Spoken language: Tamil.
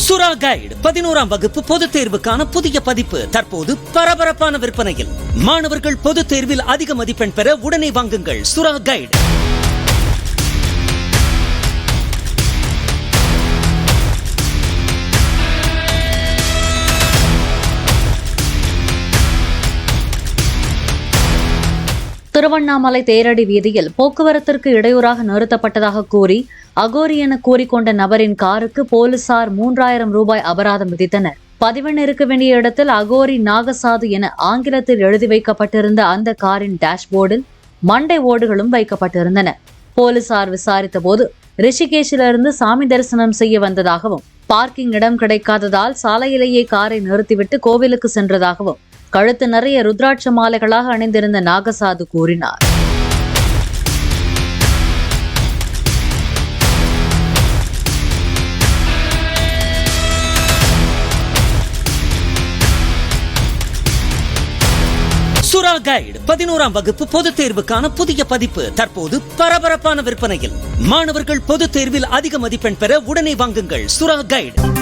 சுறா கைடு 11ஆம் வகுப்பு பொதுத் தேர்வுக்கான புதிய பதிப்பு தற்போது பரபரப்பான விற்பனையில். மாணவர்கள் பொதுத் தேர்வில் அதிக மதிப்பெண் பெற உடனே வாங்குங்கள் சுறா கைடு. திருவண்ணாமலை தேரடி வீதியில் போக்குவரத்திற்கு இடையூறாக நிறுத்தப்பட்டதாக கூறி அகோரி என கூறிக்கொண்ட நபரின் காருக்கு போலீசார் 3000 ரூபாய் அபராதம் விதித்தனர். பதிவெண் இருக்க வேண்டிய இடத்தில் அகோரி நாகசாது என ஆங்கிலத்தில் எழுதி வைக்கப்பட்டிருந்த அந்த காரின் டேஷ்போர்டில் மண்டை ஓடுகளும் வைக்கப்பட்டிருந்தன. போலீசார் விசாரித்த போது ரிஷிகேஷிலிருந்து சாமி தரிசனம் செய்ய வந்ததாகவும், பார்க்கிங் இடம் கிடைக்காததால் சாலையிலேயே காரை நிறுத்திவிட்டு கோவிலுக்கு சென்றதாகவும் கழுத்து நிறைய ருத்ராட்ச மாலைகளாக அணிந்திருந்த நாகசாது கூறினார். சுறா கைடு 11ஆம் வகுப்பு பொதுத் தேர்வுக்கான புதிய பதிப்பு தற்போது பரபரப்பான விற்பனையில். மாணவர்கள் பொதுத் தேர்வில் அதிக மதிப்பெண் பெற உடனே வாங்குங்கள் சுறா கைடு.